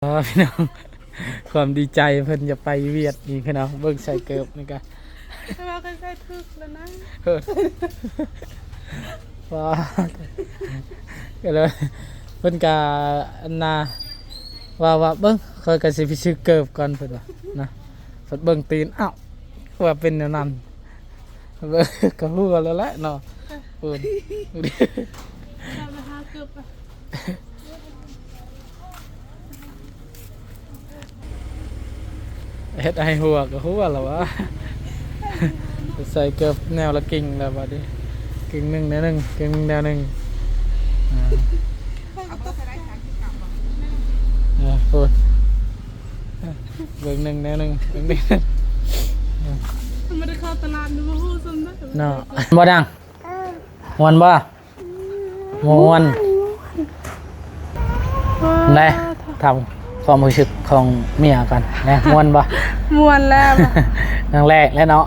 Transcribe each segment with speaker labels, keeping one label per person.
Speaker 1: พี่น้องความดีใจเพิ่นจะไปเวียดนี่พี่น้องเบิ่งใส่เกิบนี่กัน
Speaker 2: เราก็ใส่ทึกแล้วนะ
Speaker 1: ว้าก็เลยเพิ่นกะอันนาว่าเบิ่งเคยกะสิไปซื้อเกิบก่อนเพิ่นว่านะเพิ่นเบิ่งตีนอ้าวว่าเป็นแนวนั้นเบิ่งก็ฮู้กันแล้วแหละเนาะเพิ่น
Speaker 2: เราไปหาเกือบอ่ะ
Speaker 1: เฮ็ดให้หัวก็ฮู้แล้วว่าใส่เกิบแนวละกิ่งแล้วบัดนี้กิ่งหนึงแนวหนึงกิ่งหนึงแนวหนึงพูดเบิ่งหนึ่งแนวหนึ่งเบิ่งหนึ่ง
Speaker 2: ไม่ได้เข้าตลาดดูมาหู้ซ้ำได้
Speaker 1: เนาะบ่ดังม่วนบ่ม่วนได้ทำความรู้สึกของเมียกันนะม่วนบ่
Speaker 2: ม่วนแล้ว
Speaker 1: ครั้งแรกแล้วเนาะ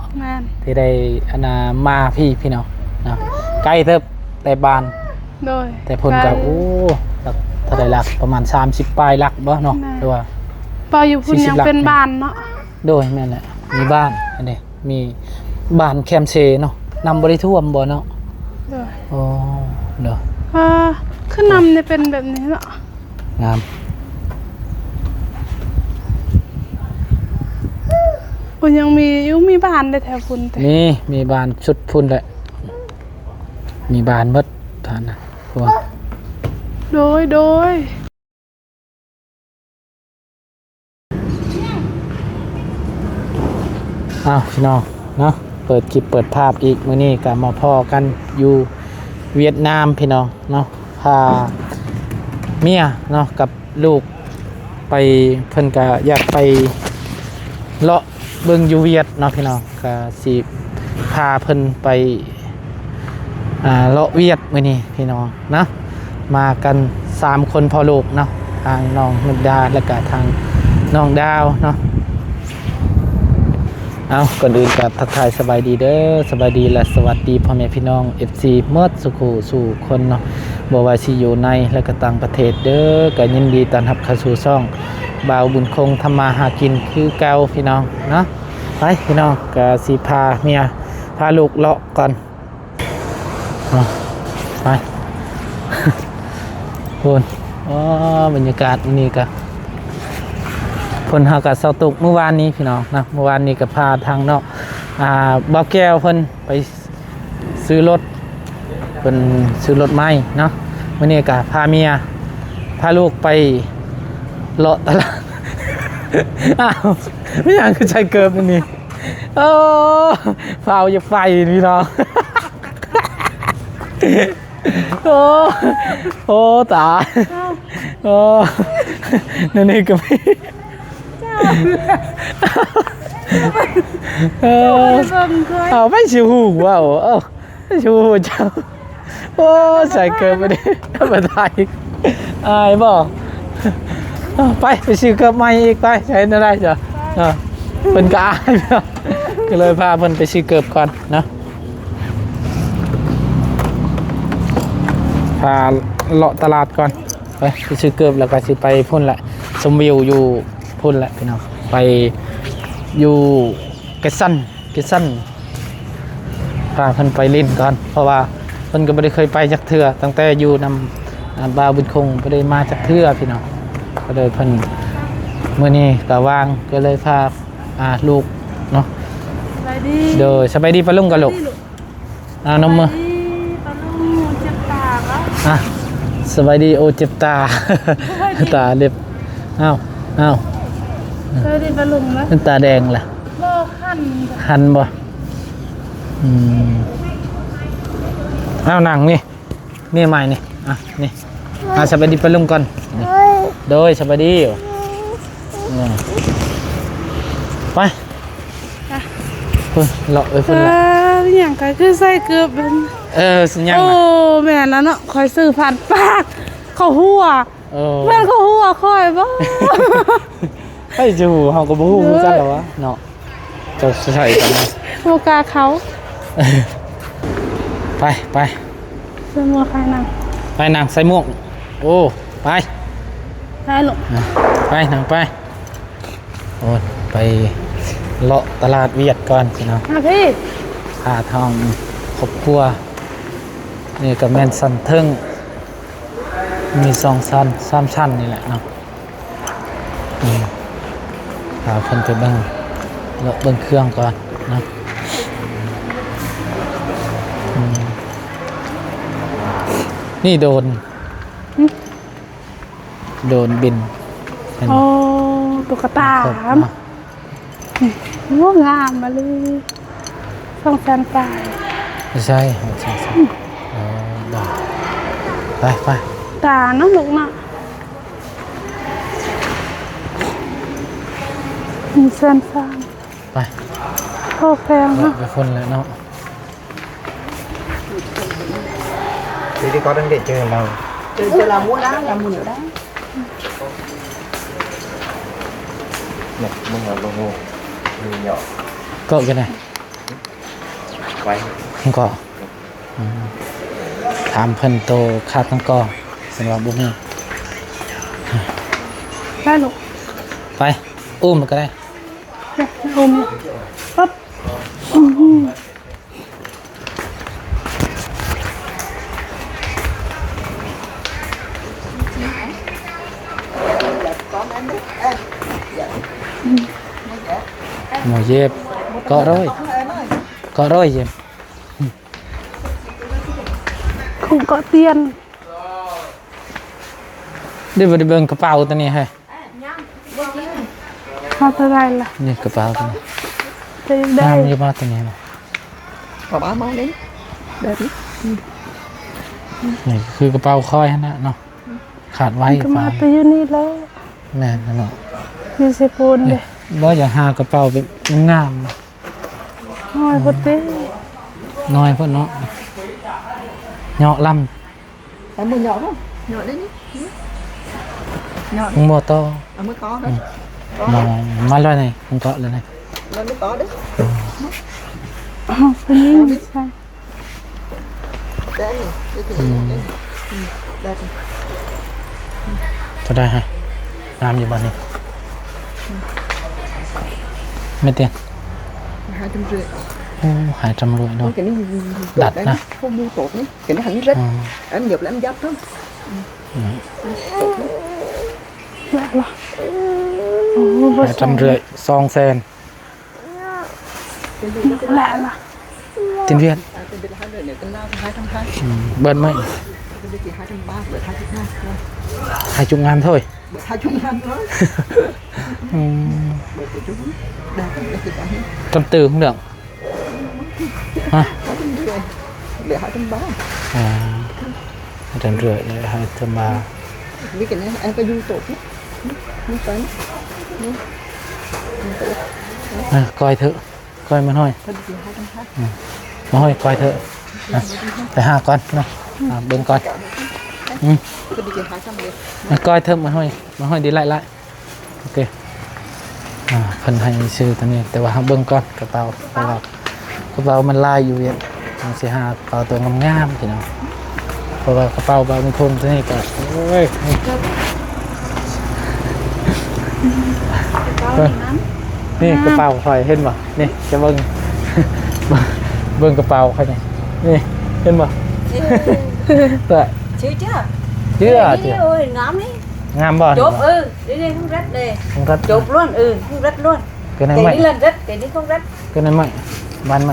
Speaker 1: ที่ได้อันน่ะมาพี่น้องเนาะใกล้เติบแต่บ้าน
Speaker 2: โดย
Speaker 1: แต่ผลก็โอ้เท่าใดหลักประมาณ30ปลายหลักบ่เนาะหรือว่า
Speaker 2: ปออยู่พุ่นยังเป็นบ้านเนาะ
Speaker 1: โดยแม่นแหละมีบ้านอันนี้มีบ้านแคมเซเนาะนำบ่ได้ท่วมบ่เนาะ
Speaker 2: โดย
Speaker 1: อ๋อเนาะ
Speaker 2: คือนำเนี่ยเป็นแบบนี้เนาะ
Speaker 1: งาม
Speaker 2: พุ่นยังมีบ้านได้แถวพุ่นแต่
Speaker 1: มีบ้านชุดพุ่นแหละมีบ้านหมดท่านน่ะพวก
Speaker 2: โดย
Speaker 1: พี่น้องเนาะเปิดคลิปเปิดภาพอีกมื้อนี้ก็มาพอกันอยู่เวียดนามพี่น้องเนาะพาเมียเนาะกับลูกไปเพิ่นก็อยากไปเลาะเบิ่งอยู่เวียดเนาะพี่น้องก็สิพาเพิ่นไปเลาะเวียดมื้อนี้พี่น้องนะมากัน3คนพ่อลูกเนาะทางน้องนุกดาและก็ทางน้องดาวเนาะก่อนอื่นก็ทักทายสบายดีเด้อสบายดีและสวัสดีพ่อแม่พี่น้อง FC เมื่อสุขสู่คนเนาะบ่ว่าสิอยู่ในและก็ต่างประเทศเด้อก็ยินดีต้อนรับเข้าสู่ช่องบ่าวบุญคงทำมาหากินคือเก่าพี่น้องเนาะไปพี่น้องก็สิพาเมียพาลูกเลาะก่อนไปคุณบรรยากาศวันนี้ก็พลหากาศเสาตกเมื่อวานนี้พี่น้องนะเมื่อวานนี้ก็พาทางเนาะบ่าวแก้วเพิ่นไปซื้อรถเพิ่นซื้อรถใหม่เนาะวันนี้ก็พาเมียพาลูกไปเลาะตลาดไม่อยากคือใจเกิบนี่เฝ้าอย่าไฟพี่น้องโอ้ตานี่ก็ไม่เอาไม่ชิวหูว้าวไม่ชิวหูเจ้าโอ้ใส่เกินไปดิธรรมดาอีกอายบอกไปซื้อเกินใหม่อีกไปใช้ได้จ้ะเป็นกอายก็เลยพาเพิ่นไปซื้อเกิบก่อนนะพาเลาะตลาดก่อนไปซื้อเกิบแล้วก็สิไปพุ่นแหละชมวิวอยู่พุ่นแหละพี่น้องไปอยู่เกสันพาเพิ่นไปเล่นก่อนเพราะว่าเพิ่นก็ไม่ได้เคยไปจักเทื่อตั้งแต่อยู่นำบ่าวบุญคงไม่ได้มาจักเทื่อพี่น้องก็เลยเพิ่นมื้อนี้ก็ว่างก็เลยพาลูกเนาะเดี๋ยวสบายดีปะลุงกับลูกนมมือ
Speaker 2: เจ็บตาแล้ว
Speaker 1: สบายดีโอเจ็บตาตาเล็บ
Speaker 2: เคยได้บรรลุไหม
Speaker 1: ตาแดงล่ะ
Speaker 2: โลคัน
Speaker 1: บ่นั่งนี่ใหม่นี่นี่สบายดีปะลุงก่อนโดยสบายดีไปเลาะไปพุ่นละ
Speaker 2: อย่างก็คือใส่เกือบเป็น
Speaker 1: สัญญาณ
Speaker 2: แม่แล้วเนาะคอยซื้อผ่านปากเขาหัวแม่เขาหัวคอยบ่
Speaker 1: ให้จูเฮาก็บ่ฮู้คือกันแล้ววะเนาะจะใส่กัน
Speaker 2: โฟกาเขา
Speaker 1: ไป
Speaker 2: ใส่หมวกใครนั่ง
Speaker 1: ไปนั่งใส่หมวกโอ้ไป
Speaker 2: ได้หรอ
Speaker 1: ไปหนังไปโอ้ไปเลาะตลาดเวียดก่อนพี่น้อง
Speaker 2: มาพี่
Speaker 1: หาทองครอบครัวนี่กับแม่นสันเทิงมี2 ชั้น3 ชั้นนี่แหละเนาะหาคนไปเบิ่งเลาะเบิ่งเครื่องก่อนเนาะนี่โดนบินเห็น
Speaker 2: โอ้ตุ๊กตา
Speaker 1: ครบ
Speaker 2: ครับ
Speaker 1: เนาะ
Speaker 2: โอ้งามมาเลยต้องแซนตาย
Speaker 1: ไม่ใช่ได้ไป
Speaker 2: ตาเนาะลูกเนาะมีแซนตาย
Speaker 1: ไป
Speaker 2: โอ้แพง
Speaker 1: เลาะ
Speaker 2: เนาะ
Speaker 1: ไปคนแล้วเนาะ
Speaker 3: thì có đang để chơi là
Speaker 4: Chơi là mua đá, là mua nhiều đá.
Speaker 3: này mừng là logo người nhỏ
Speaker 1: ก็กันไหน
Speaker 3: quay
Speaker 1: ก็ถามเพิ่นโตคาดตั้งกอเป็นว่าบุ้ง
Speaker 2: ได้ลูก
Speaker 1: ไปอุ้มมันก็ได้
Speaker 2: เดี๋ยวอมปั๊บ
Speaker 1: หมูเย็บก็ร้อยเย็บ
Speaker 2: không có tiền
Speaker 1: เดี๋ยวไปเบิ่งกระเป๋าตัวนี้ให้
Speaker 2: hoa tơ gai là
Speaker 1: นี่กระเป๋าตัวนี้
Speaker 2: đây
Speaker 1: งาม
Speaker 2: đây
Speaker 1: เยอะมากตัวนี้นะ
Speaker 4: Bà bá má đến. Đẹp lắm.
Speaker 1: นี่คือกระเป๋าคอยนะเนาะขาดไว้
Speaker 2: cái mà từ uni lấy
Speaker 1: แม่นเนาะ
Speaker 2: như xe phun
Speaker 1: นี่
Speaker 2: đây
Speaker 1: บ่อยากหากระเป๋าเป็นงาม
Speaker 2: thôi có tí
Speaker 1: น้อยเพิ่นเนาะเหาะล
Speaker 4: Em mua nhỏ không? Nhỏ đấy đi. Nhỏ
Speaker 1: ำมัวโต
Speaker 4: à, mới có đó.
Speaker 1: มาเลยนี่มันเกาะเลยนี่
Speaker 4: Nó mới có đấy.
Speaker 2: cái gì sao
Speaker 4: Đấy này, đây thì đây. Đẹp này.
Speaker 1: จะได้ให้งามอยู่บ้านนี้ไม่เตียน
Speaker 4: 250.
Speaker 1: โอ้หายจำรวยด้ว
Speaker 4: Ôi,
Speaker 1: ย
Speaker 4: cái này
Speaker 1: Đặt
Speaker 4: tốt đấy.
Speaker 1: nè.
Speaker 4: Không mua tốt đấy. Cái này hắn rất. Em nhập là em dắt lắm.
Speaker 2: lạ là ồ
Speaker 1: หายจำรวย200,000
Speaker 2: lạ là
Speaker 1: tiền Việt
Speaker 4: À, cái bên hai người này cân lao thì 220.
Speaker 1: เบิร์นไหม
Speaker 4: Cái bên kia 230, bữa 220 thôi.
Speaker 1: 20 ngàn thôi
Speaker 4: Bữa 220 thôi. Bữa của chú. Đẹp, đẹp thì cả hết.
Speaker 1: จำตื่นเรื่องฮะ
Speaker 4: 250. Bữa 230.
Speaker 1: จำรวยเลยให้จะมา
Speaker 4: Vì cái này em có du tốt nhé. Không cần.
Speaker 1: ก้อยเถอะก้อยมันห้อย
Speaker 4: Cái gì 220.
Speaker 1: มาห้อยก้อยเถอะไปหาก่อนเนาะเบิ่งก่อน
Speaker 4: Cái gì 200
Speaker 1: ก้อยเถอะมาห้อยดีไล่โอเคเพิ่นให้ซื้อตัวนี้แต่ว่าเบิ่งก่อนกระเป๋าเพราะว่ากระเป๋ามันลายอยู่เวียนมันสิหากระเป๋าตัวงามๆพี่น้องเพราะว่ากระเป๋าบางทงตัวนี้ก็โอ้ยนี่กระเป๋าคอยเห็นบ่นี่จะเบิ่ง เบิ่งกระเป๋าใครนี่เห็นบ่ ตัว
Speaker 5: Chưa chưa?
Speaker 1: เชื่อ
Speaker 5: Đi
Speaker 1: เชื่
Speaker 5: đi
Speaker 1: อ
Speaker 5: ơi, ngắm đi.
Speaker 1: งามบ่
Speaker 5: Chụp đi đi không rách đây.
Speaker 1: มันก็
Speaker 5: Chụp luôn, không rách luôn.
Speaker 1: เกินไหน
Speaker 5: Cái
Speaker 1: ไหม
Speaker 5: đi lần rách, cái đi không rách.
Speaker 1: เกินไหนไหมบ้านไหม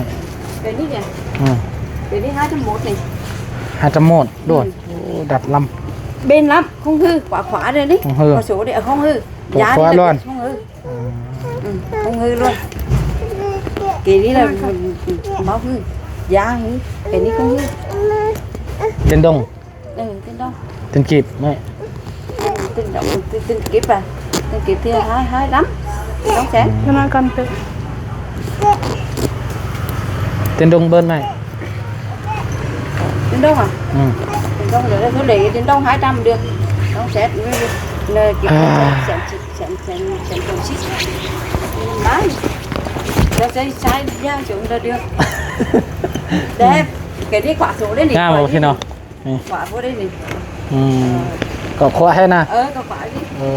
Speaker 5: Cái đi kìa,
Speaker 1: อืม
Speaker 5: cái đi 201 này.
Speaker 1: หาจำโมดด้วยดัดล
Speaker 5: Bên lắm, không hư, khóa đây đi.
Speaker 1: Không hư.
Speaker 5: Có số để không hư.
Speaker 1: Có
Speaker 5: Giá
Speaker 1: khóa
Speaker 5: đi là
Speaker 1: luôn.
Speaker 5: không hư. Không hư luôn. Cái đi là máu hư. Giá hư, cái đi không hư.
Speaker 1: ำเต็นดง
Speaker 5: Tên đâu?
Speaker 1: เต็นกีบไหม
Speaker 5: Tên động, tên kịp à. Tên kịp thì hai lắm. Đóng chén.
Speaker 2: cho nó cần tự
Speaker 1: เต็นดงเบิ้ลไหม
Speaker 5: Tên đâu à?
Speaker 1: อืม
Speaker 5: Tiền đông rồi tôi để tiền đông 200 được. Đông xét là kiểu sẽ còn xích. Đấy. Nó sẽ sai ra chúng ta được. Đẹp. Cái đi quả số đây này.
Speaker 1: งามบ่พี่น้องนี่
Speaker 5: Quả vô đây này.
Speaker 1: อืม ก็ขวาให้นะ
Speaker 5: có phải đi
Speaker 1: โอ้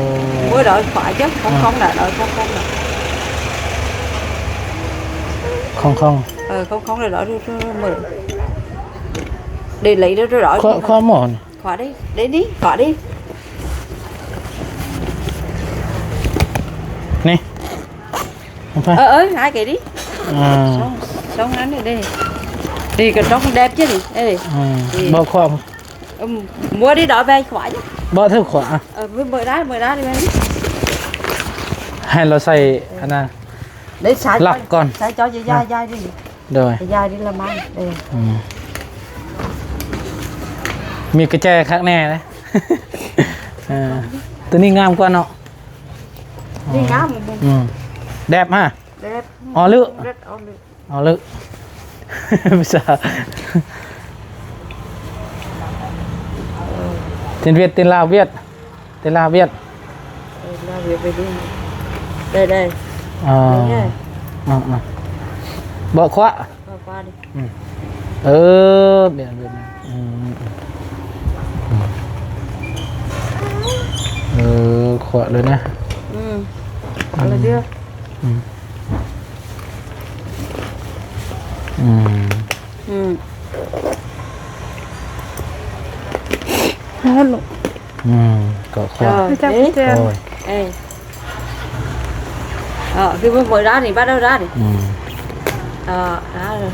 Speaker 5: mới đợi phải chứ không không là đợi không không là
Speaker 1: ของ
Speaker 5: không không là đợi rồi mở đi lấy rồi đợi
Speaker 1: ข้อหมอน
Speaker 5: khóa đi đến đi khóa đi
Speaker 1: นี่เอาไป
Speaker 5: hai cái đi
Speaker 1: อ่า
Speaker 5: xong xong hắn đi đây đi cần trong đẹp chứ đi đây
Speaker 1: บ่ความ
Speaker 5: mua đi đợi về khóa chứ
Speaker 1: บ่เท่าขวา
Speaker 5: mời đá đi về đi
Speaker 1: ให้เราใส่อันนั้น
Speaker 5: để xài
Speaker 1: lọc con.
Speaker 5: xài cho chị dai dai đi
Speaker 1: โดย
Speaker 5: dai đi làm ăn đây
Speaker 1: มีกระแจข้างแน่นะ ตัวนี้งามกว่าเนาะ
Speaker 5: đi ngắm
Speaker 1: แดบฮะ
Speaker 5: đẹp
Speaker 1: อ๋อลึก
Speaker 5: rất ổn định
Speaker 1: อ๋อลึก ภาษาเตียนเวียดเตียนลาวเวียดเตียนลาวเวียด
Speaker 5: là việc về đi đây đây
Speaker 1: อ๋อ
Speaker 5: đây nhá
Speaker 1: อ๋อเบาะขวา
Speaker 5: qua đi
Speaker 1: เออเบียดขวาเลยนะ
Speaker 5: Gọi là đưa
Speaker 2: ฮัลโหล
Speaker 1: ก็ขวา
Speaker 5: rồi
Speaker 2: จับ
Speaker 5: đấy
Speaker 2: แจน
Speaker 1: โอ้ย
Speaker 5: Ê. Khi mới ra thì bắt đầu ra đi. Ra rồi.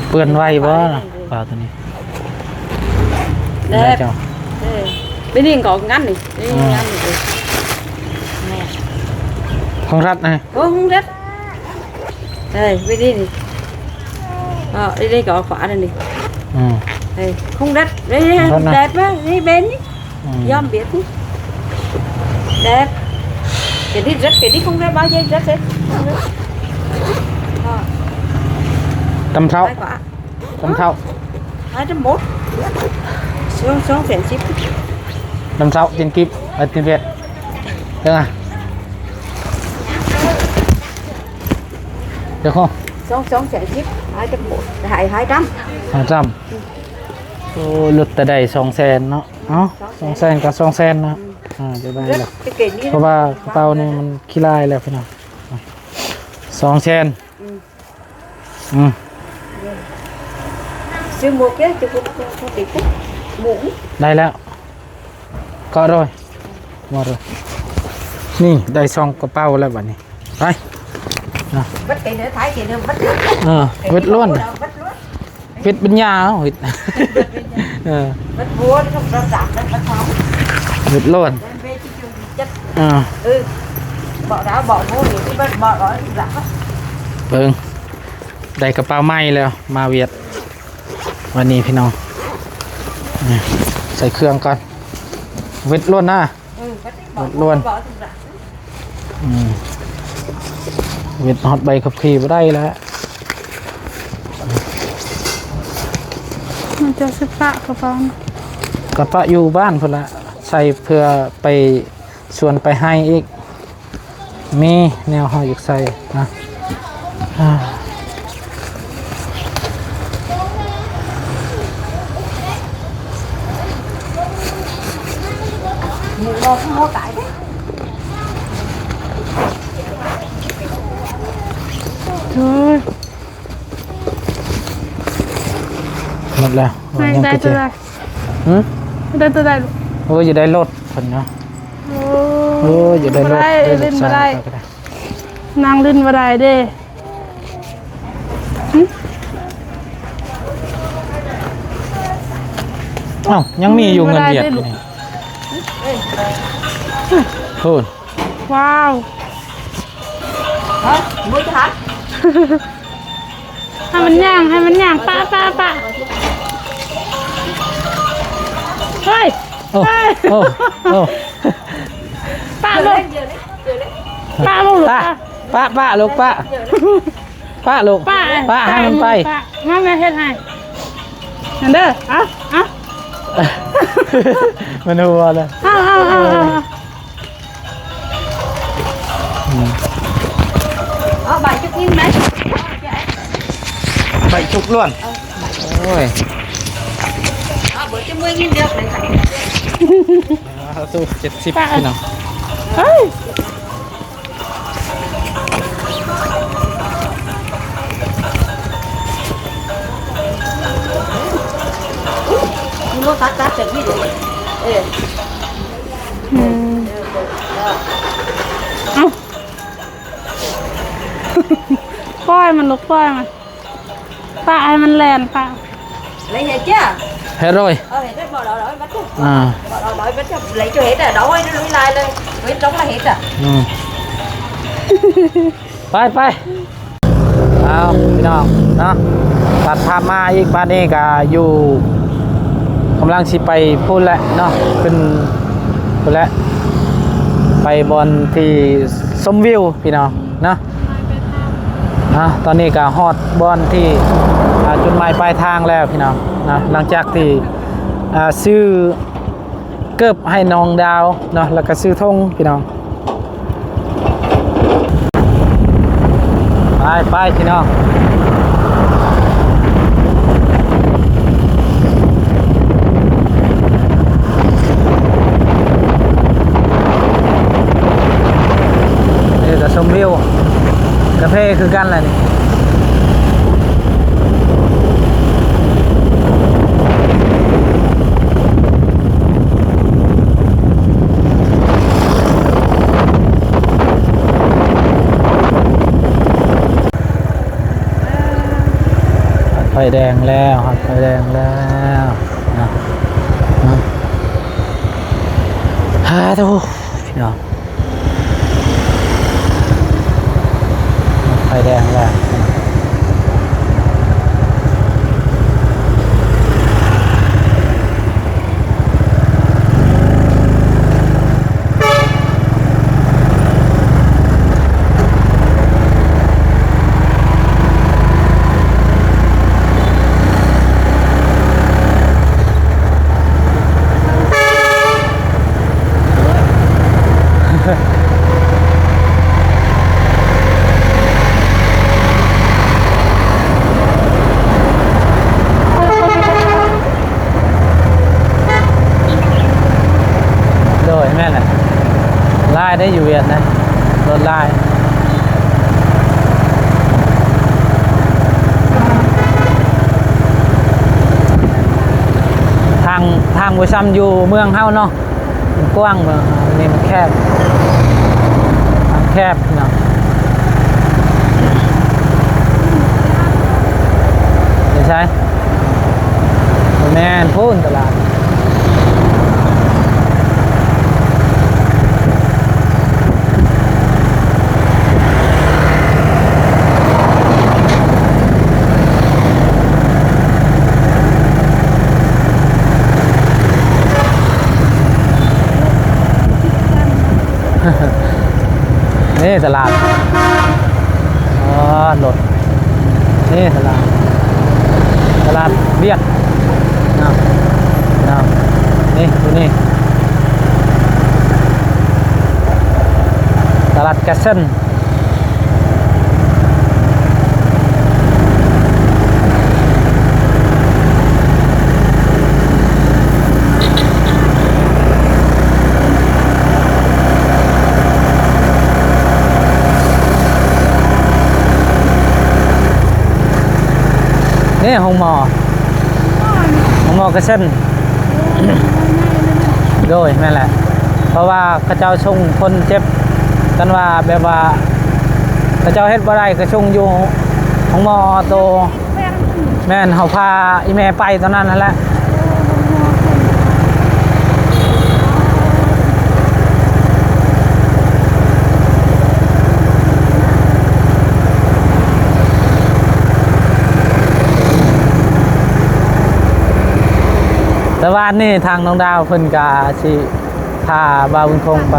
Speaker 1: เปื้อนไว้บ่ล่ะปลาตัวนี้
Speaker 5: Đẹp.
Speaker 1: เจ้า
Speaker 5: Đây. Bên đi còn ngắn đi. Đi ngắn đi. Nè.
Speaker 1: ของรัฐนะ
Speaker 5: Không rất. Đây, bên đi đi. Đi đây có khóa đây đi.
Speaker 1: อืม
Speaker 5: Đây, không đất. Đây,
Speaker 1: Không đất
Speaker 5: đẹp quá. Đi bên đi.
Speaker 1: อืม
Speaker 5: Dòm biết đi. Đẹp. Cái đi không ra bao nhiêu rất hết. Không rất.
Speaker 1: ตำเท้า
Speaker 5: Hai khóa.
Speaker 1: ตำเท้า
Speaker 5: 201. Xuống phèn ship.
Speaker 1: ตำเท้าtiền kịp tiền Việt được à được không
Speaker 5: Xuống phèn ship 201. 200.
Speaker 1: 200โอ้หลุดแต่ได้200,000เนาะเอ้า200,000กับ200,000นะจะได้
Speaker 5: Rất
Speaker 1: แล้ว
Speaker 5: cái kệ đi.
Speaker 1: เพราะว่ากระเป๋านี่มันขี้ลายแล้วพี่น้อง200,000
Speaker 5: Sư mua cái cho cô đi cút muỗng.
Speaker 1: ได้แล้วก็rồiหมดเลยนี่ได้ซองกระเป๋าแล้วบัดนี้ไป
Speaker 5: Vứt cái nữa thái cái nữa vứt.
Speaker 1: เวทล้วน
Speaker 5: Vứt luôn.
Speaker 1: เวทปัญญาเวท
Speaker 5: Vứt vua nó không ra giảm nó vứt không.
Speaker 1: เวทล้วน
Speaker 5: Đem về chứ chưa chất.
Speaker 1: อ่า
Speaker 5: Bỏ đá bỏ vô thì cái vứt bỏ đó giảm.
Speaker 1: เบิ่งได้กระเป๋าใหม่แล้วมาเวียดวันนี้พี่น้องนี่ใส่เครื่องก่อนเวทล้วนนะ
Speaker 5: Vứt bỏ
Speaker 1: luôn.
Speaker 5: bỏ thì giảm.
Speaker 1: เวทฮอตใบขับขี่บ่ได้แล้ว
Speaker 2: มันจะสิปะกระเป๋าก
Speaker 1: ระเป๋าอยู่บ้านพุ่นละใส่เพื่อไปชวนไปให้อีกมีแนวเฮาอยากใส่นะ
Speaker 5: Mua không mua cái đấy.
Speaker 2: เฮ้ย
Speaker 1: หมดแล้ว
Speaker 2: ได้ตัวใด
Speaker 1: หืม
Speaker 2: ได้ตัวใดลูก
Speaker 1: โอ้ยจะได้รถเพิ่นเนาะ
Speaker 2: โอ้
Speaker 1: โอ้ยจะได้รถ
Speaker 2: เล่นมาได้
Speaker 1: ก็ได้
Speaker 2: นางลิ้นมาได้เด้
Speaker 1: เอ้ายังมีอยู่เงินเวียดอยู่นี่โอ้ย
Speaker 2: ว้าว
Speaker 5: Hả? Mua cho hả?
Speaker 2: ให้มันย่างป้าเฮ้ย
Speaker 1: โอ้โอ้โอ้
Speaker 2: ป้า
Speaker 5: Giờ
Speaker 2: ลูก
Speaker 5: đấy, giờ đấy, giờ đấy.
Speaker 2: ป้าลูก
Speaker 1: ป้าลูกป้าลูก
Speaker 2: ป้า
Speaker 1: ให้มันไป
Speaker 2: มาแม่เฮ็ดให้นั่นเด้อเอา
Speaker 1: มันหัวเลย
Speaker 2: เอา
Speaker 5: Bài chút in đấy.
Speaker 1: ใบชุกล้วนโอ้ย
Speaker 5: Bữa chứ nguyên được đấy phải
Speaker 1: ตู้70พี่น้อง
Speaker 2: เฮ้ย
Speaker 5: nó tắt tắt được cái gì ê
Speaker 2: อืมเอ้าปล่อยมันลูกปล่อยมันป้าให้มันแลนป้า
Speaker 5: lấy hết chưa
Speaker 1: เฮ้ยrồi
Speaker 5: hết đấy bỏ đó đó bắt chứ
Speaker 1: อ่า
Speaker 5: bỏ đó đó bắt cho lấy cho hết à đâu ơi nó lùi lại lên bên trong là hết à
Speaker 1: อืมไปไปเอาพี่น้องเนาะตัดภาพมาอีกบ้านนี้ก็อยู่กำลังสิไปพูดแหละเนาะขึ้นพูดแหละไปบนที่ชมวิวพี่น้องเนาะตอนนี้ก็ฮอดบอนที่จุดหมายปลายทางแล้วพี่น้องนะหลังจากที่ซื้อเกิบให้น้องดาวเนาะแล้วก็ซื้อธงพี่น้องไปพี่น้องนี่ก็ชมวิวกาแฟคือกันแหละนี่ไฟแดงแล้วครับไฟแดงแล้วนะทุกพี่น้องไฟแดงแล้วแม่น่ะไล่ได้อยู่เวียนนะรถไล่ทางบุษำอยู่เมืองเฮาเนาะมันกว้างเมืองนี่มันแคบทางแคบเนาะไม่ใช่แม่นพูนตลาดนี่ตลาดรถนี่ตลาดเบียดนี่ดูนี่ตลาดแกสเซนนี่ห้องหมอกระเส้นโดยนั่นแหละเพราะว่าข้าเจ้าชงคนเจ็บกันว่าแบบว่าข้าเจ้าเฮ็ดบ่ได้ก็ชงอยู่ห้องหมอโตแม่นเฮาพาอีแม่ไปตอนนั้นนั่นแหละแต่ว่านี่ทางน้องดาวเพิ่นกาสิพาบ่าวบุญคงไป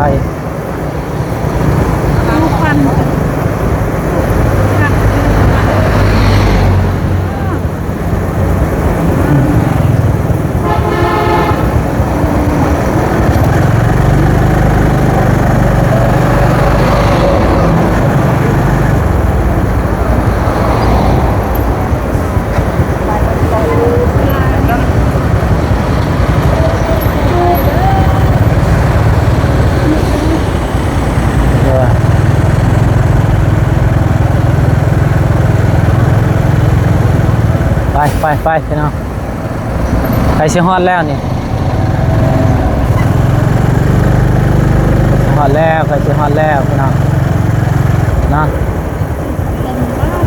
Speaker 1: ไปพี่น้องไปสิฮอดแล้วนี่ฮอดแล้วไปสิฮอดแล้วพี่น้องเนาะ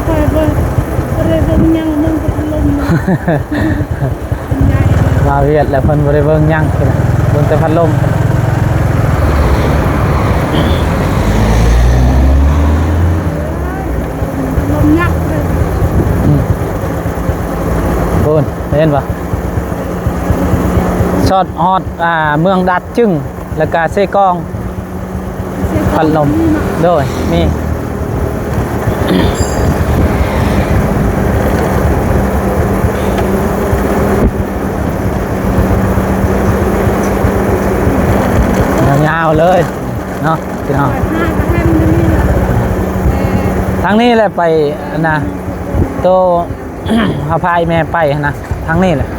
Speaker 2: คอยเบิ่งเลยเบิ่งยังมึงกับลม
Speaker 1: มาเวียดแล้วเพิ่นบ่ได้เบิ่งหยังพี่น้องเบิ่งแต่พัดลม
Speaker 2: ลมยักษ์เลย
Speaker 1: พูนเห็นปะชอดฮอดเมืองดัดจึงแล้วก็เซกองพัดลมโดยมียาวๆเลยเนาะพี่น้องทางนี้แหละไปนะโต พาพายแม่ไปนะทางนี้แหละ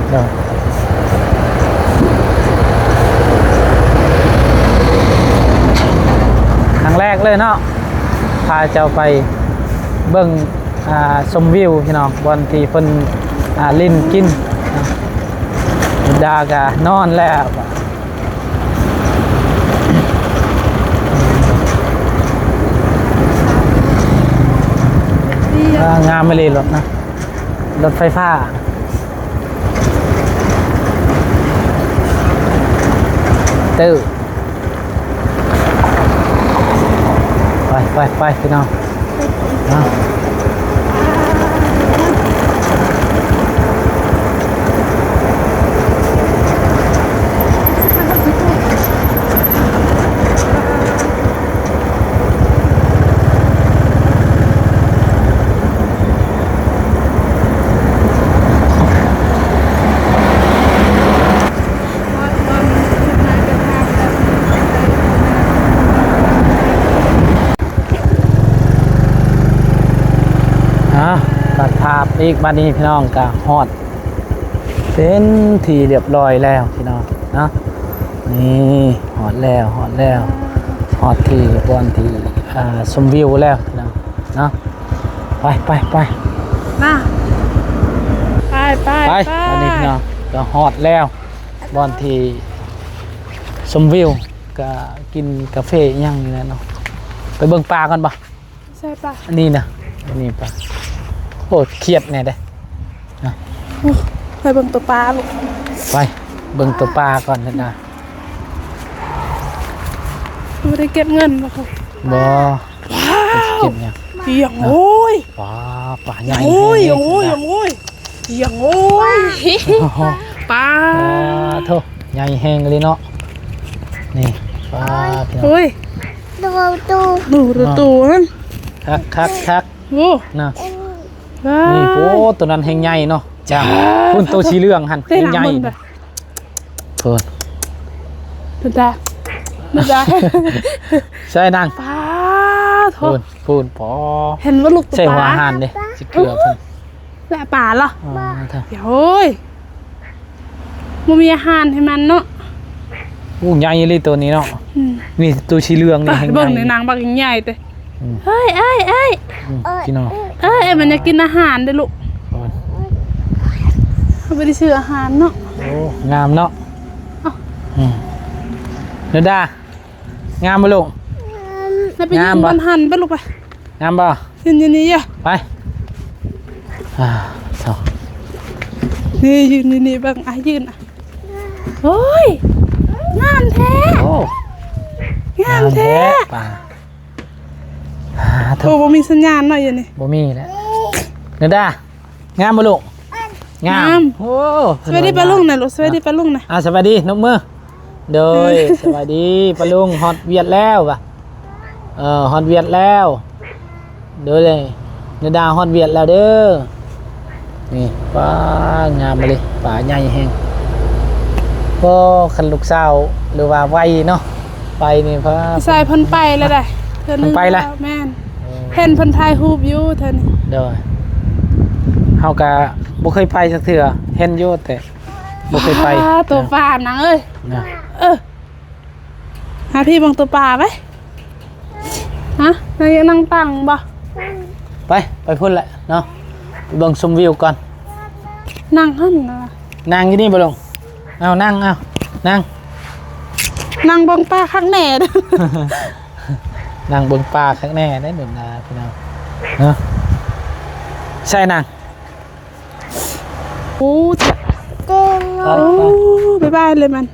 Speaker 1: เดี๋ยวครั้งแรกเลยเนาะพาเจ้าไปเบิ่งชมวิวพี่น้องบนที่เพิ่นลิ้นกินดากะนอนแล้วงามไม่เลยรถนะรถไฟฟ้าตื้อไปพี่น้องนะตัดภาพอีกบัดนี้พี่น้องก็ฮอดเป็นที่เรียบร้อยแล้วพี่น้องนะนี่ฮอดแล้วฮอดที่บอนที่ชมวิวแล้วพี่น้องนะไป
Speaker 2: มาไป
Speaker 1: อันนี้พี่น้องก็ฮอดแล้วบอนที่ชมวิวก็กินกาแฟอีหยังนี่แหละเนาะไปเบิ่งปลากันบ่
Speaker 2: ใช่ปะ
Speaker 1: อันนี้นะอันนี้ปลาโอ้เครียดแน่เด้นะ
Speaker 2: ไปเบิ่งตัวปลาลูก
Speaker 1: ไปเบิ่งตัวปลาก่อนนะ
Speaker 2: ไม่ได้เก็บเงินมาค่ะ
Speaker 1: บ่เก็บเนี่ย
Speaker 2: อย่างโอ้ย
Speaker 1: ปลาใหญ่
Speaker 2: โอ้ยอย่างโอ้ยปลา
Speaker 1: โธ่ใหญ่แห้งเลยเนาะนี่ปลาพี่น้อง
Speaker 2: โอ้ยดูนั่น
Speaker 1: คัก
Speaker 2: โอ้
Speaker 1: นะนี่โอ้ตัวนั้นแห้งใหญ่เนาะจ้าพุ่นตัวสีเหลืองหั่น
Speaker 2: ได้
Speaker 1: แห้ง
Speaker 2: หลัง
Speaker 1: ใหญ่
Speaker 2: มันไป
Speaker 1: เพิ่น
Speaker 2: ดูได้
Speaker 1: ใช่นาง
Speaker 2: ปลาโถ
Speaker 1: พูนปอ
Speaker 2: เห็นว่าลูกตัว
Speaker 1: ใช่
Speaker 2: ป
Speaker 1: หัว
Speaker 2: ลา
Speaker 1: อาหารเด้สิเกลือเพิ่น
Speaker 2: แหละปลาเหรอ
Speaker 1: เถอะ
Speaker 2: เดี๋ยวโอ้ยมันมีอาหารให้มันเนาะ
Speaker 1: อู้ใหญ่เลยตัวนี้เนาะนี่ตัวสีเหลืองนี่แห้งให
Speaker 2: เบิ่ง
Speaker 1: ญ่
Speaker 2: ในนางบักใหญ่เต้
Speaker 1: อืม
Speaker 2: เฮ้ย
Speaker 1: พี่น้อง
Speaker 2: มันจะกินอาหารเด้อลูกเขาไม่ได้ซื้ออาหารเนาะ
Speaker 1: โอ้งามเนาะเนดางามบ่ลูก
Speaker 2: แล้วไปยิ
Speaker 1: งาม
Speaker 2: ง
Speaker 1: ปะ
Speaker 2: มันหันไปลูกไป
Speaker 1: งามบ่
Speaker 2: ยืนนี่อ่ะ
Speaker 1: ไปเถอะ
Speaker 2: นี่ยืนนี่บ้างยืนอ่ะโอ้ยงามแท้
Speaker 1: โอ้
Speaker 2: งามแท้
Speaker 1: ป่าเถ
Speaker 2: โอ้
Speaker 1: อะ
Speaker 2: บ่มีสัญญาณหน่อยอย่างนี้
Speaker 1: บ่มีแล้วเนดางามบ่ลูกงาม
Speaker 2: งาม
Speaker 1: โอ้
Speaker 2: สวัสดีปลาลุงนะลูกสวัสดีปลาลุงนะ
Speaker 1: สวัสดีนกมือโดยสวัสดีปลาลุงฮอตเวียดแล้วป่ะฮอตเวียดแล้วเด้อเลยเนดาฮอตเวียดแล้วเด้อนี่ป้างามมาเลยป่าใหญ่แฮงก็คันลูกสาวหรือว่าไวเนาะไปนี่เพราะ
Speaker 2: ใส่เพิ่นไปแล้วได้เธอนึง
Speaker 1: ไปละ
Speaker 2: แม่นเห็นเพิ่นถ่ายรูปอยู่เธอนี่
Speaker 1: เด้อเฮาก็บ่เคยไปสักเทื่อเห็นอยู่แต่บ่เคยไป
Speaker 2: ตัวปลานังเอ้ย
Speaker 1: นะ
Speaker 2: หาพี่บังตัวปลาไหมฮะนางยังนั่งตังบ่
Speaker 1: ไปพุ่นแหละเนาะไป เบิ่งชมวิวก่อน
Speaker 2: นั่งหั่นนะ
Speaker 1: นั่งอยู่นี่บ่ลงเอานั่งเอานั่ง
Speaker 2: นั่งเบิ่งป้าข้างแหน่เด้อ
Speaker 1: นั่งเบิ่งปลาข้างแน่ได้หนุนนาพี่น้องเนาะใช่นั่ง
Speaker 2: โอ้จะ
Speaker 1: ไป
Speaker 2: โอ้บ๊ายบายเลยมัน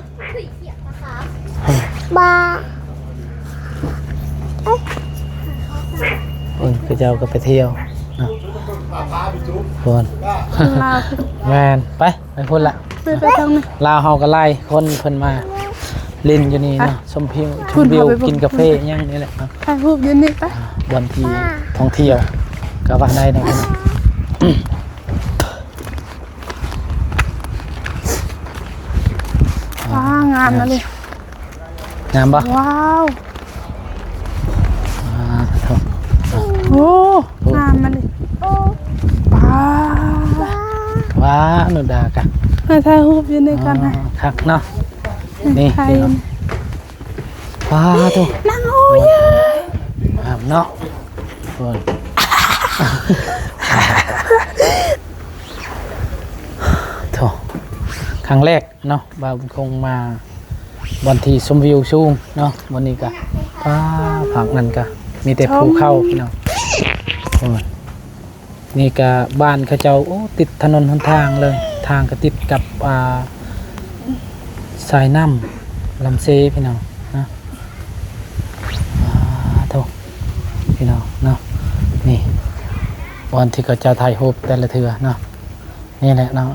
Speaker 1: คนคือเจ้าก็ไปเที่ยวเนาะคน
Speaker 2: ลาว
Speaker 1: แมนไปพูดละ
Speaker 2: ไปทางนี้
Speaker 1: ลาวเฮาก็ไล่คนเพิ่นมาลินอยู่นี่เนาะชมวิว
Speaker 2: คุณเอาไป
Speaker 1: กินกาแฟอย่างนี้แหละเนาะ
Speaker 2: ถ่ายรูปอยู่นี่ไป
Speaker 1: บนที่ท่องเที่ยวก็ว่าได้นะพี่น้อง
Speaker 2: ว้างามนะเลย
Speaker 1: งามปะ
Speaker 2: ว้าว
Speaker 1: โถ่
Speaker 2: โอ้งามมาเลยว้าว
Speaker 1: ว้าหนุดากะ
Speaker 2: ให้ถ่ายรูปอยู่นี่กันนะ
Speaker 1: คักเนาะนี่
Speaker 2: ถ่าย
Speaker 1: พี่น้องว้าตัว
Speaker 2: นั่งโอ้ย
Speaker 1: งามเนาะคน โถครั้งแรกเนาะบ่าวคงมาวันที่ชมวิวสูงเนาะวันนี้ก็ป้าผักนั่นก็มีแต่ภูเขาพี่น้องโอ้ยนี่ก็บ้านเขาเจ้าโอ้ติดถนนหนทางเลยทางก็ติดกับสายน้ำลำเซพี่น้องนะโถพี่น้องเนาะนี่วันที่เขาเจ้าถ่ายรูปแต่ละเทือเนาะนี่แหละเนาะ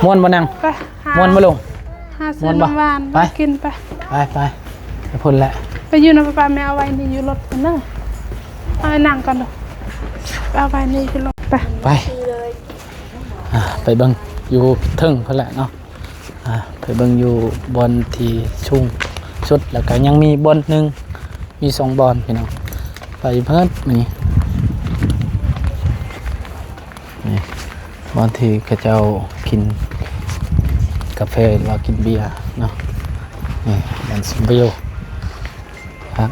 Speaker 1: ม่วนบ่นัง
Speaker 2: ไปหา
Speaker 1: ม่วนบ่ลง
Speaker 2: หาซื้อน้ำหวาน
Speaker 1: ไป
Speaker 2: กินไป
Speaker 1: ไปพุ่นแหละ
Speaker 2: ไปยืนเอาไปแม่เอาไว้นี่อยู่รถกันเนอะเอาไปนั่งก่อนเถอะไปเอาไว้นี่อยู่รถไป
Speaker 1: ไปไปเบิ่งอยู่เทิงพุ่นแหละเนาะไปเบิ่งอยู่บอนที่ชุ่งสุดแล้วก็ยังมีบอนหนึงมี2บอนพี่น้องไปเพิ่นนี่บอนที่เขาเจ้ากินกาแฟหรือว่ากินเบียร์เนาะนี่มันสมวิวครับ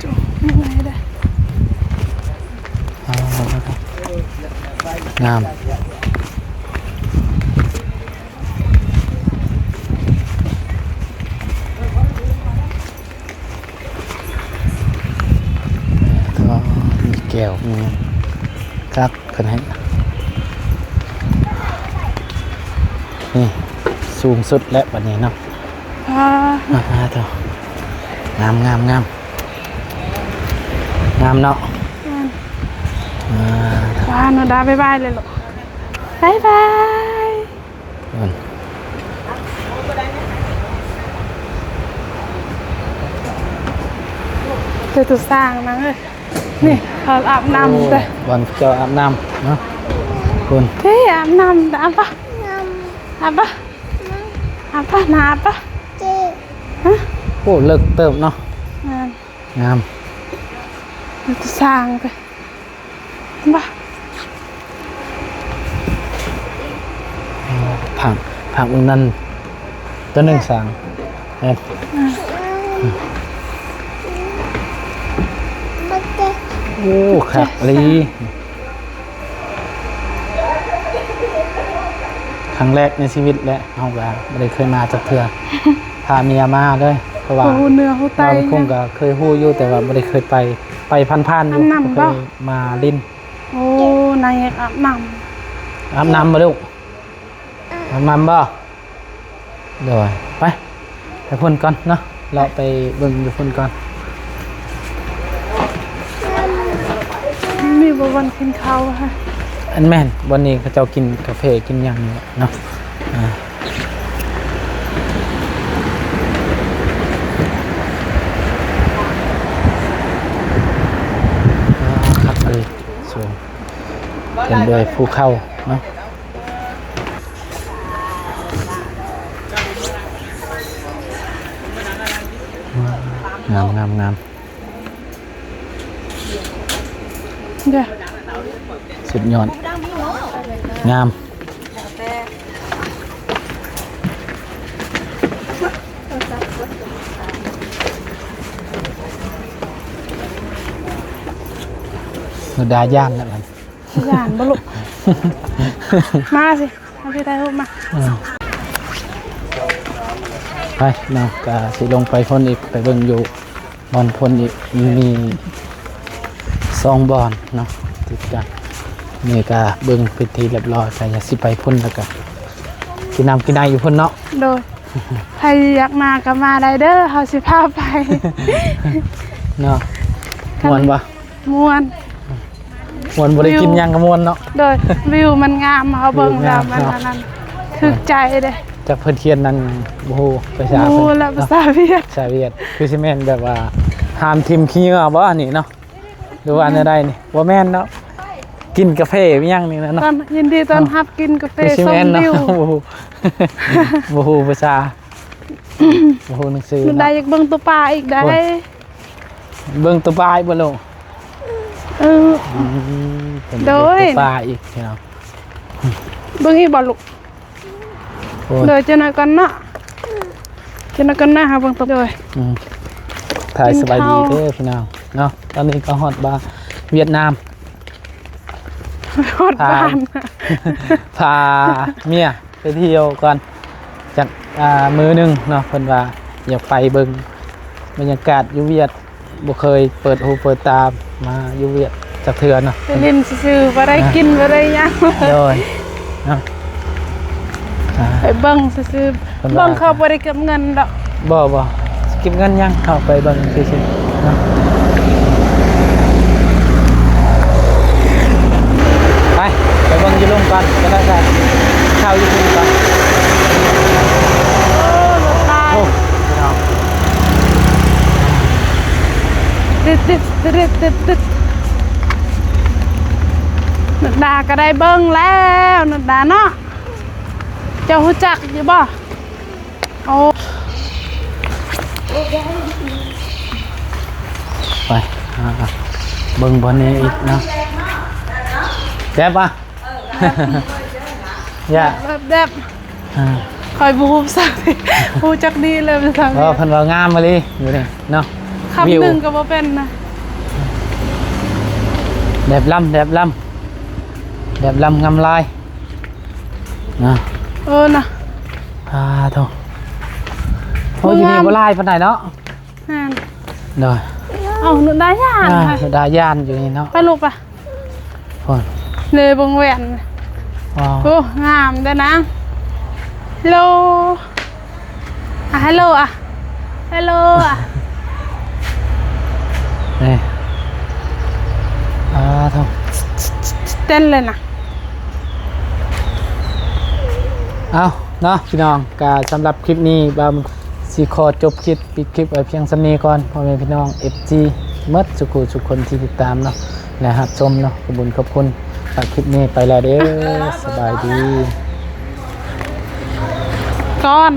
Speaker 2: จุ๊บยังไงได้
Speaker 1: งามก็มีแก้วมีกักกันให้นี่สูงสุดแล้ววันนี้เนาะ เถอะงามงามเนาะ
Speaker 2: ว้าหนูดาบ๊ายบายเลยลูกบ๊ายบาย เจอตัวสร้างนะเอ้ยนี่เขาอาบน้ำไป
Speaker 1: วันเจ้าอาบน้ำเนาะคุณ
Speaker 2: เฮ้ยอาบน้ำแต่อาบปะอาบปะอาบปะหนาปะฮะ
Speaker 1: โอ้เลิกเติมเนาะ งาม
Speaker 2: เจอตัวสร้างไปปะ
Speaker 1: ผักนั่นตัวหนึ่งสางเนี่ยโอ้ครับลีครั้งแรกในชีวิตแหละเอาละไม่ได้เคยมาจากเถื่อพาเมียมาเลยเพราะว่า
Speaker 2: หูเนื้อหูไต
Speaker 1: เราคงก็เคยฮู้อยู่แต่ว่าไม่ได้เคยไปพันๆอยู่
Speaker 2: อาบน้ำ
Speaker 1: เค
Speaker 2: บ่
Speaker 1: ยมาลิ้น
Speaker 2: โอ้นายอยากอาบน้
Speaker 1: อาบน้ำมาลูกอาบน้ำบ่เดี๋ยวไปพุ่นก่อนเนาะเราไปเบิ่งอยู่พุ่นก่อน
Speaker 2: ำมีบวันกินข้าวค่ะ
Speaker 1: อันแม่นวันนี้เขาเจ้ากินกาแฟกินอย่างนี้เนาะครับเลยสูงเป็นด้วยภูเขาเนาะ งาม
Speaker 2: เดี๋ยว
Speaker 1: สุดยอดงามนุดาย่านนั่นแหละ
Speaker 2: ย่านบ่ลุมาสิมาสิได้รูปมา
Speaker 1: ไปเนาะก็สิลงไปพ่นอีกไปเบิ่งอยู่บอนพ่นอีกมี2บอนเนาะติดกันนี่ก็เบิ่งพิธีเรียบร้อยก็อย่าสิไปพ่นแล้วก็กินน้ำกินได้อยู่พ่นเนาะ
Speaker 2: โดยใครอยากมาก็มาได้เด้อเฮาสิพาไป
Speaker 1: เนาะม่วนบ่
Speaker 2: ม่วน
Speaker 1: ม่วนบ่ได้กินหยังก็ม่วนเนาะ
Speaker 2: โดยวิวมันงามเฮาเบิ่งแล้วมัน
Speaker 1: วิวงาม
Speaker 2: อันนั้นถึกใจเด้
Speaker 1: จากเพิ่นเทียนนั้นบ่ฮู้ภาษา
Speaker 2: โอ้
Speaker 1: เพิ่น
Speaker 2: แล้วภาษาเวียด
Speaker 1: ภาษาเวียดคือสิแม่นแบบว่าห้ามทิมขี้เหงื่อบ่อันนี้เนาะหรือว่าอันใดนี่บ่แม่นเนาะกินกาแฟอีหยังนี่นะ
Speaker 2: ต
Speaker 1: เนาะ
Speaker 2: อนยินดีต้อนรับกินกาแฟ
Speaker 1: คือสิ
Speaker 2: ส้ม
Speaker 1: แม่นเนาะ
Speaker 2: วิว
Speaker 1: บ่ฮู้ บ่ฮู้ภาษาบ่ฮู้หนังสือ
Speaker 2: มันได้
Speaker 1: เนาะ
Speaker 2: อยากเบิ่งตัวปลาอีกได้
Speaker 1: โอ้ย เบิ่งตัวปลายบ่ลูก
Speaker 2: เออ
Speaker 1: เป็น
Speaker 2: โดย
Speaker 1: ตัวปลาอีกพี่น้อง
Speaker 2: เบิ่งอีบ่ลูก
Speaker 1: โอ้ย
Speaker 2: โดยจะหน่อยก่อนเนาะจะหน่อยก่อนนะหาเบิ่งตัวโดย
Speaker 1: อืมถ่าย
Speaker 2: กิน
Speaker 1: สบายดี
Speaker 2: ข้าว
Speaker 1: เด้อพี่น้องเนาะตอนนี้ก็ฮอดบาร์เวียดนาม
Speaker 2: ฮอดบ้าน
Speaker 1: พาเมียไปเที่ยวก่อนจากมื้อหนึงเนาะเพิ่นว่าอยากไปเบิ่งบรรยากาศอยู่เวียดบ่เคยเปิดหูเปิดตามาอยู่เวียดจักเทื่อเนาะ
Speaker 2: ไปเล่นซื่อๆบ่ได้กินบ่ได้หยัง
Speaker 1: โดยเนาะอ่า
Speaker 2: ไปเบิ่งซื่อ
Speaker 1: เพิ่น
Speaker 2: ๆ
Speaker 1: ว่า
Speaker 2: เบิ่งเขาบ่ได้เก็บเงินดอก
Speaker 1: บ่เก็บเงินยังเข้าไปเบิ่งซื่อๆเนาะไปเบิ่งอยู่ลงก่อนก็ได้ได้เข้าอยู่ลงก่อน
Speaker 2: โอ้รถตาย
Speaker 1: โอ้พี่น้อง
Speaker 2: ติดนัดดาก็ได้เบิ่งแล้วนัดดาเนาะเจ้ารู้จักอยู่บ่โอ้
Speaker 1: ไปเบิ่งบอลนี้อีกเนาะแซ่บป่ะย่า
Speaker 2: แบบ
Speaker 1: อ่า
Speaker 2: คอยบูมสักบูจักดีเลยภาษา
Speaker 1: เพิ่นว่างามมาเลยอยู่นี่เนาะ
Speaker 2: คำหนึ่งก็บ่เป็นนะ
Speaker 1: แดบลำงามลายนะ
Speaker 2: เออนะ
Speaker 1: โธ่โอ้อยู่นี่บ่ลายปานใดเนาะ
Speaker 2: นั่น
Speaker 1: เด้อ
Speaker 2: เอาหนูได้ย่านค่ะ
Speaker 1: ดาย่านอยู่นี่เนาะ
Speaker 2: ไปลูกปะ
Speaker 1: พ่น
Speaker 2: เลยบงแหวน
Speaker 1: อ๋อ
Speaker 2: โอ้งามเด้อนะฮัลโหลฮัลโหลฮัลโหล
Speaker 1: นี่โธ่
Speaker 2: เต้นเลยนะ
Speaker 1: เอาเนาะพี่น้องก็สำหรับคลิปนี้บ่าวสิขอจบคลิปปิดคลิปไว้เพียงส่ำนี้ก่อนพ่อแม่พี่น้อง FG หมดทุกคนที่ติดตามเนาะและรับชมเนาะขอบคุณฝากคลิปนี้ไปแล้วเด้อสบายดี
Speaker 2: ก่อน